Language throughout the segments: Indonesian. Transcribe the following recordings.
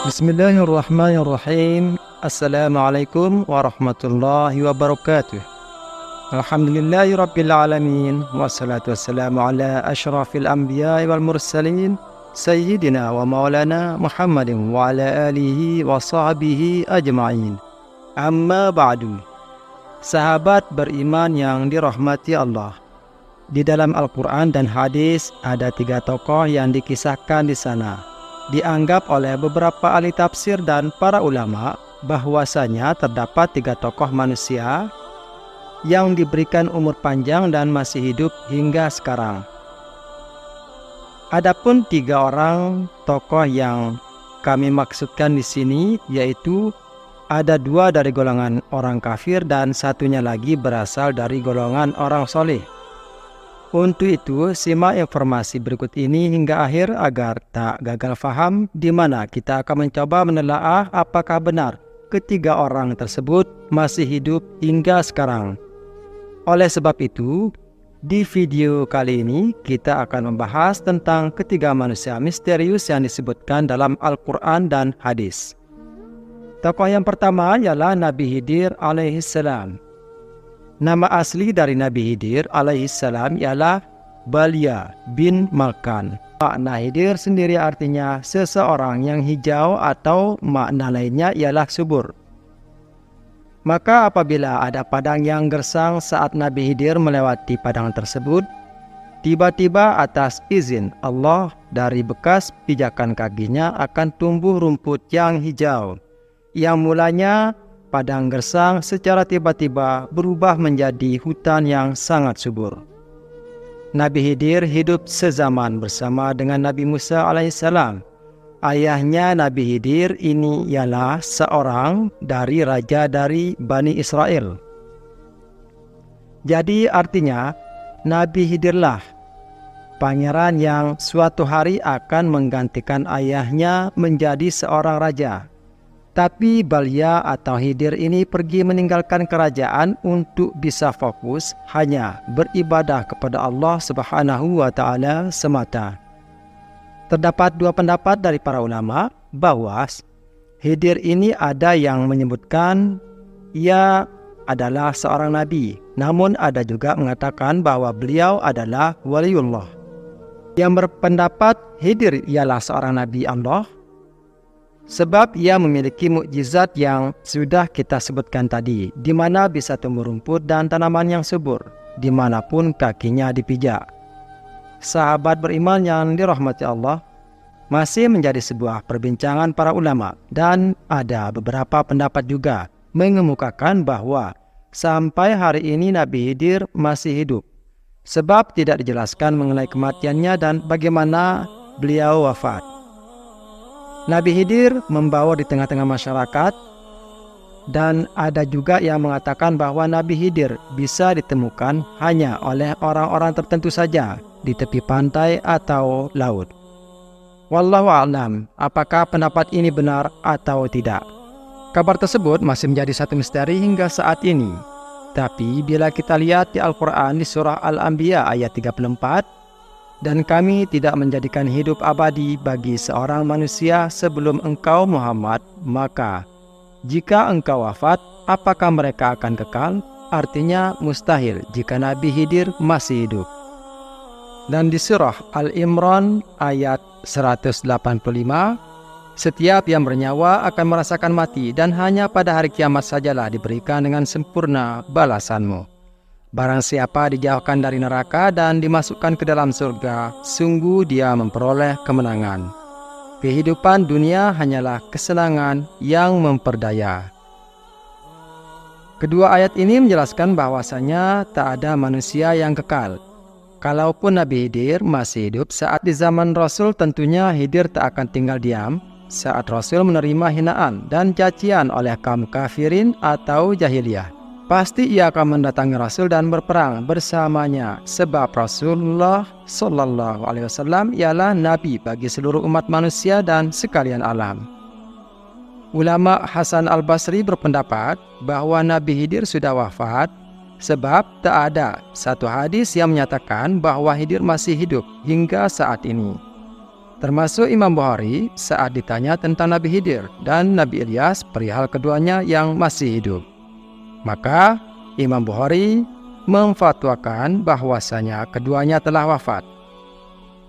Bismillahirrahmanirrahim. Assalamualaikum warahmatullahi wabarakatuh. Alhamdulillahirabbil alamin wassalatu wassalamu ala asyrafil anbiya'i wal mursalin sayyidina wa maulana Muhammadin wa ala alihi wa sahbihi ajma'in. Amma ba'du. Sahabat beriman yang dirahmati Allah. Di dalam Al-Quran dan hadis ada 3 tokoh yang dikisahkan di sana. Dianggap oleh beberapa ahli tafsir dan para ulama bahwasanya terdapat 3 tokoh manusia yang diberikan umur panjang dan masih hidup hingga sekarang. Adapun 3 orang tokoh yang kami maksudkan di sini, yaitu ada 2 dari golongan orang kafir dan satunya lagi berasal dari golongan orang soleh. Untuk itu, simak informasi berikut ini hingga akhir agar tak gagal faham, di mana kita akan mencoba menelaah apakah benar ketiga orang tersebut masih hidup hingga sekarang. Oleh sebab itu, di video kali ini kita akan membahas tentang ketiga manusia misterius yang disebutkan dalam Al-Quran dan hadis. Tokoh yang pertama ialah Nabi Khidir alaihissalam. Nama asli dari Nabi Khidir alaihissalam ialah Balya bin Malkan. Makna Khidir sendiri artinya seseorang yang hijau, atau makna lainnya ialah subur. Maka apabila ada padang yang gersang saat Nabi Khidir melewati padang tersebut, tiba-tiba atas izin Allah dari bekas pijakan kakinya akan tumbuh rumput yang hijau, yang mulanya padang gersang secara tiba-tiba berubah menjadi hutan yang sangat subur. Nabi Khidir hidup sezaman bersama dengan Nabi Musa alaihissalam. Ayahnya Nabi Khidir ini ialah seorang dari raja dari Bani Israel. Jadi artinya Nabi Khidirlah pangeran yang suatu hari akan menggantikan ayahnya menjadi seorang raja. Tapi Balya atau Khidir ini pergi meninggalkan kerajaan untuk bisa fokus hanya beribadah kepada Allah Subhanahu wa Ta'ala semata. Terdapat 2 pendapat dari para ulama bahwa Khidir ini ada yang menyebutkan ia adalah seorang nabi, namun ada juga mengatakan bahwa beliau adalah waliullah. Yang berpendapat Khidir ialah seorang nabi Allah, sebab ia memiliki mukjizat yang sudah kita sebutkan tadi, di mana bisa tumbuh rumput dan tanaman yang subur, dimanapun kakinya dipijak. Sahabat beriman yang dirahmati Allah, masih menjadi sebuah perbincangan para ulama, dan ada beberapa pendapat juga mengemukakan bahwa sampai hari ini Nabi Khidir masih hidup, sebab tidak dijelaskan mengenai kematiannya dan bagaimana beliau wafat. Nabi Khidir membawa di tengah-tengah masyarakat, dan ada juga yang mengatakan bahwa Nabi Khidir bisa ditemukan hanya oleh orang-orang tertentu saja di tepi pantai atau laut. Wallahu a'lam, apakah pendapat ini benar atau tidak? Kabar tersebut masih menjadi satu misteri hingga saat ini. Tapi bila kita lihat di Al-Quran di surah Al-Anbiya ayat 34, dan kami tidak menjadikan hidup abadi bagi seorang manusia sebelum engkau Muhammad, maka jika engkau wafat, apakah mereka akan kekal? Artinya mustahil jika Nabi Khidir masih hidup. Dan di surah Al-Imran ayat 185, setiap yang bernyawa akan merasakan mati, dan hanya pada hari kiamat sajalah diberikan dengan sempurna balasanmu. Barang siapa dijauhkan dari neraka dan dimasukkan ke dalam surga, sungguh dia memperoleh kemenangan. Kehidupan dunia hanyalah kesenangan yang memperdaya. Kedua ayat ini menjelaskan bahwasanya tak ada manusia yang kekal. Kalaupun Nabi Khidir masih hidup saat di zaman Rasul, tentunya Khidir tak akan tinggal diam saat Rasul menerima hinaan dan cacian oleh kaum kafirin atau jahiliyah. Pasti ia akan mendatangi Rasul dan berperang bersamanya, sebab Rasulullah Sallallahu Alaihi Wasallam ialah Nabi bagi seluruh umat manusia dan sekalian alam. Ulama Hasan Al-Basri berpendapat bahwa Nabi Khidir sudah wafat, sebab tak ada satu hadis yang menyatakan bahwa Khidir masih hidup hingga saat ini. Termasuk Imam Bukhari saat ditanya tentang Nabi Khidir dan Nabi Ilyas perihal keduanya yang masih hidup. Maka Imam Bukhari memfatwakan bahwasanya keduanya telah wafat.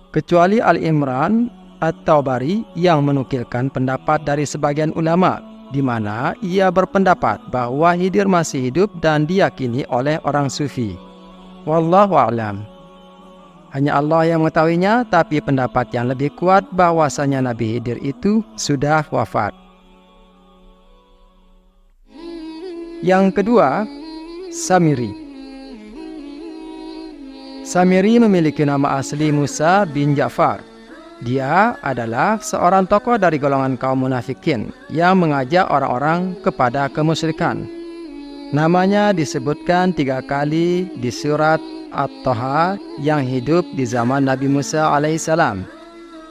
Kecuali Al-Imran At-Tabari yang menukilkan pendapat dari sebagian ulama, di mana ia berpendapat bahwa Khidir masih hidup dan diyakini oleh orang sufi. Wallahu a'lam. Hanya Allah yang mengetahuinya, tapi pendapat yang lebih kuat bahwasanya Nabi Khidir itu sudah wafat. Yang kedua, Samiri. Samiri memiliki nama asli Musa bin Ja'far. Dia adalah seorang tokoh dari golongan kaum munafikin yang mengajak orang-orang kepada kemusyrikan. Namanya disebutkan 3 kali di surat At-Taha yang hidup di zaman Nabi Musa alaihissalam.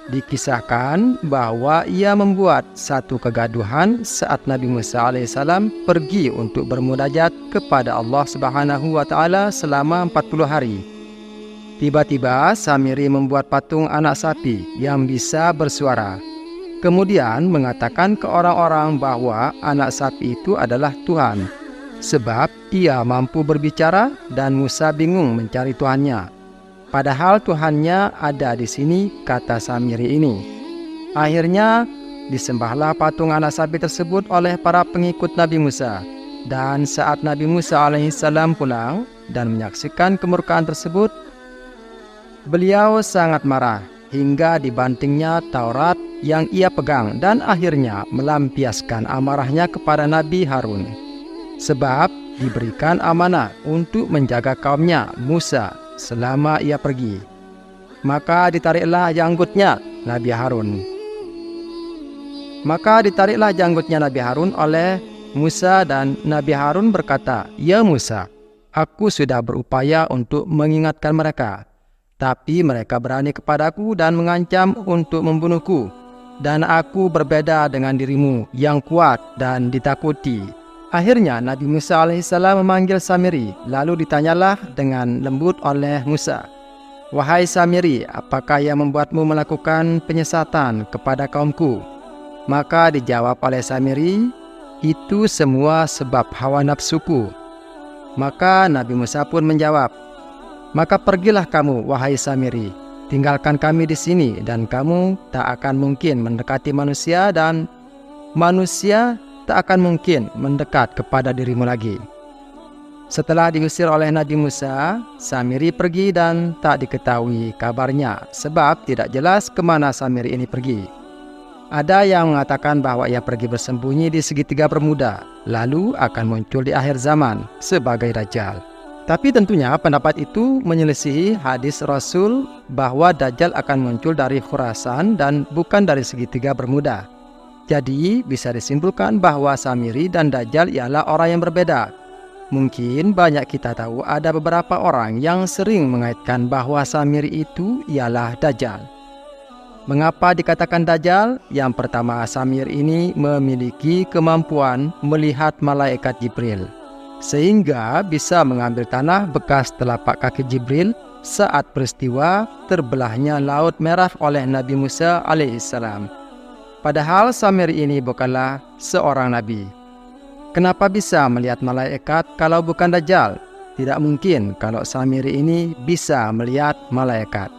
Dikisahkan bahwa ia membuat satu kegaduhan saat Nabi Musa alaihissalam pergi untuk bermunajat kepada Allah Subhanahu wa taala selama 40 hari. Tiba-tiba Samiri membuat patung anak sapi yang bisa bersuara. Kemudian mengatakan ke orang-orang bahwa anak sapi itu adalah Tuhan, sebab ia mampu berbicara dan Musa bingung mencari Tuhannya. Padahal Tuhannya ada di sini, kata Samiri ini. Akhirnya disembahlah patung anak sapi tersebut oleh para pengikut Nabi Musa. Dan saat Nabi Musa alaihissalam pulang dan menyaksikan kemurkaan tersebut, beliau sangat marah hingga dibantingnya Taurat yang ia pegang dan akhirnya melampiaskan amarahnya kepada Nabi Harun. Sebab diberikan amanah untuk menjaga kaumnya Musa selama ia pergi. Maka ditariklah janggutnya Nabi Harun oleh Musa dan Nabi Harun berkata, "Ya Musa, aku sudah berupaya untuk mengingatkan mereka, tapi mereka berani kepadaku dan mengancam untuk membunuhku. Dan aku berbeda dengan dirimu yang kuat dan ditakuti." Akhirnya Nabi Musa alaihissalam memanggil Samiri, lalu ditanyalah dengan lembut oleh Musa, "Wahai Samiri, apakah yang membuatmu melakukan penyesatan kepada kaumku?" Maka dijawab oleh Samiri, "Itu semua sebab hawa nafsuku." Maka Nabi Musa pun menjawab, "Maka pergilah kamu, wahai Samiri, tinggalkan kami di sini, dan kamu tak akan mungkin mendekati manusia, dan manusia tak akan mungkin mendekat kepada dirimu lagi." Setelah diusir oleh Nabi Musa, Samiri pergi dan tak diketahui kabarnya, sebab tidak jelas kemana Samiri ini pergi. Ada yang mengatakan bahwa ia pergi bersembunyi di segitiga Bermuda, lalu akan muncul di akhir zaman sebagai Dajjal. Tapi tentunya pendapat itu menyelisihi hadis Rasul bahwa Dajjal akan muncul dari Khurasan dan bukan dari segitiga Bermuda. Jadi bisa disimpulkan bahwa Samiri dan Dajjal ialah orang yang berbeda. Mungkin banyak kita tahu ada beberapa orang yang sering mengaitkan bahwa Samiri itu ialah Dajjal. Mengapa dikatakan Dajjal? Yang pertama, Samiri ini memiliki kemampuan melihat malaikat Jibril, sehingga bisa mengambil tanah bekas telapak kaki Jibril saat peristiwa terbelahnya Laut Merah oleh Nabi Musa alaihissalam. Padahal Samiri ini bukanlah seorang nabi. Kenapa bisa melihat malaikat kalau bukan Dajjal? Tidak mungkin kalau Samiri ini bisa melihat malaikat.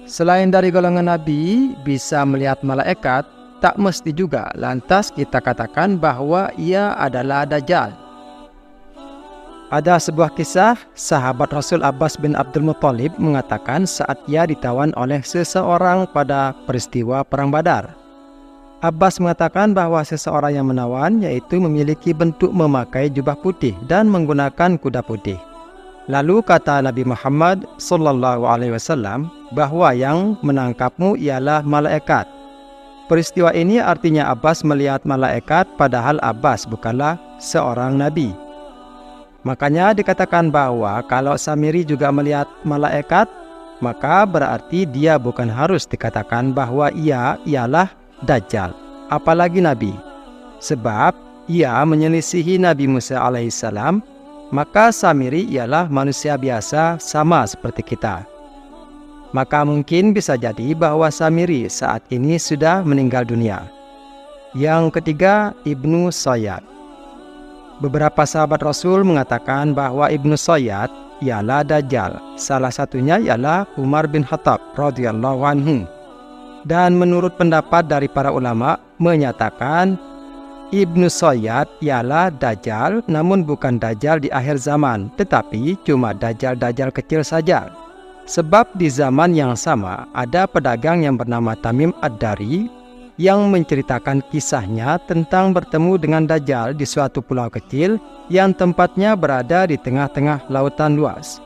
Selain dari golongan nabi bisa melihat malaikat, tak mesti juga lantas kita katakan bahwa ia adalah Dajjal. Ada sebuah kisah, sahabat Rasul Abbas bin Abdul Muttalib mengatakan saat ia ditawan oleh seseorang pada peristiwa Perang Badar. Abbas mengatakan bahwa seseorang yang menawan yaitu memiliki bentuk memakai jubah putih dan menggunakan kuda putih. Lalu kata Nabi Muhammad SAW bahwa yang menangkapmu ialah malaikat. Peristiwa ini artinya Abbas melihat malaikat, padahal Abbas bukanlah seorang nabi. Makanya dikatakan bahwa kalau Samiri juga melihat malaikat, maka berarti dia bukan harus dikatakan bahwa ia ialah Dajjal, apalagi Nabi. Sebab ia menyelisihi Nabi Musa alaihissalam, maka Samiri ialah manusia biasa sama seperti kita. maka mungkin bisa jadi bahwa Samiri saat ini sudah meninggal dunia. Yang ketiga, Ibnu Sayyad. Beberapa sahabat Rasul mengatakan bahwa Ibnu Sayyad ialah Dajjal. Salah satunya ialah Umar bin Khattab radhiyallahu anhu. Dan menurut pendapat dari para ulama menyatakan Ibnu Sayyad ialah Dajjal, namun bukan Dajjal di akhir zaman, tetapi cuma Dajjal-Dajjal kecil saja. Sebab di zaman yang sama ada pedagang yang bernama Tamim Ad-Dari yang menceritakan kisahnya tentang bertemu dengan Dajjal di suatu pulau kecil yang tempatnya berada di tengah-tengah lautan luas.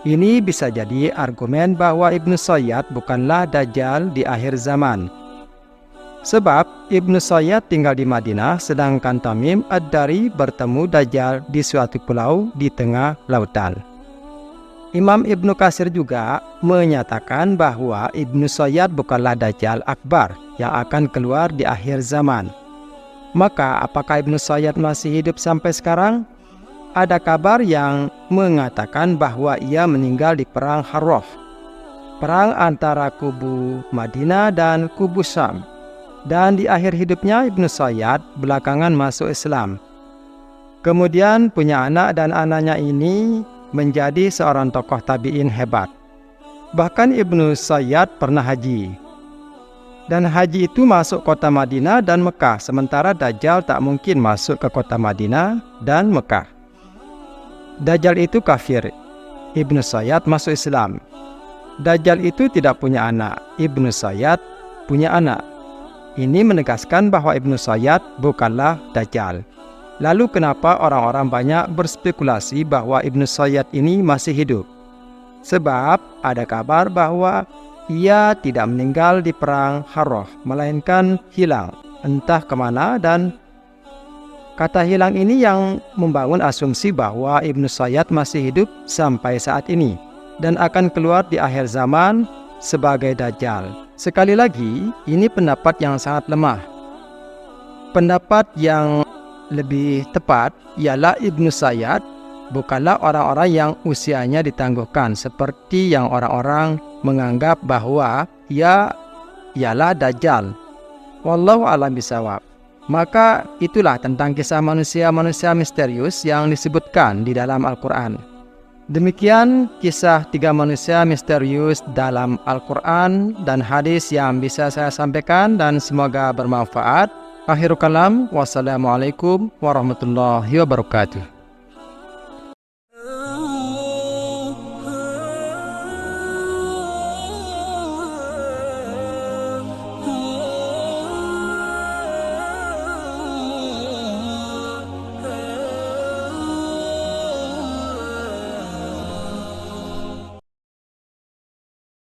Ini bisa jadi argumen bahwa Ibnu Sayyad bukanlah Dajjal di akhir zaman. Sebab Ibnu Sayyad tinggal di Madinah, sedangkan Tamim Ad-Dari bertemu Dajjal di suatu pulau di tengah lautan. Imam Ibnu Katsir juga menyatakan bahwa Ibnu Sayyad bukanlah Dajjal Akbar yang akan keluar di akhir zaman. Maka apakah Ibnu Sayyad masih hidup sampai sekarang? Ada kabar yang mengatakan bahwa ia meninggal di perang Harrah, perang antara kubu Madinah dan kubu Syam. Dan di akhir hidupnya Ibnu Sayyad belakangan masuk Islam. Kemudian punya anak dan anaknya ini menjadi seorang tokoh tabi'in hebat. Bahkan Ibnu Sayyad pernah haji. Dan haji itu masuk kota Madinah dan Mekah, sementara Dajjal tak mungkin masuk ke kota Madinah dan Mekah. Dajjal itu kafir, Ibnu Sayyad masuk Islam. Dajjal itu tidak punya anak, Ibnu Sayyad punya anak. Ini menegaskan bahwa Ibnu Sayyad bukanlah Dajjal. Lalu kenapa orang-orang banyak berspekulasi bahwa Ibnu Sayyad ini masih hidup? Sebab ada kabar bahwa ia tidak meninggal di perang Harrah, melainkan hilang, entah kemana, dan kata hilang ini yang membangun asumsi bahwa Ibnu Sayyad masih hidup sampai saat ini dan akan keluar di akhir zaman sebagai Dajjal. Sekali lagi, ini pendapat yang sangat lemah. Pendapat yang lebih tepat ialah Ibnu Sayyad bukanlah orang-orang yang usianya ditangguhkan seperti yang orang-orang menganggap bahwa ia ialah Dajjal. Wallahu a'lam bishawab. Maka itulah tentang kisah manusia-manusia misterius yang disebutkan di dalam Al-Quran. Demikian kisah 3 manusia misterius dalam Al-Quran dan hadis yang bisa saya sampaikan, dan semoga bermanfaat. Akhirul kalam, wassalamualaikum warahmatullahi wabarakatuh.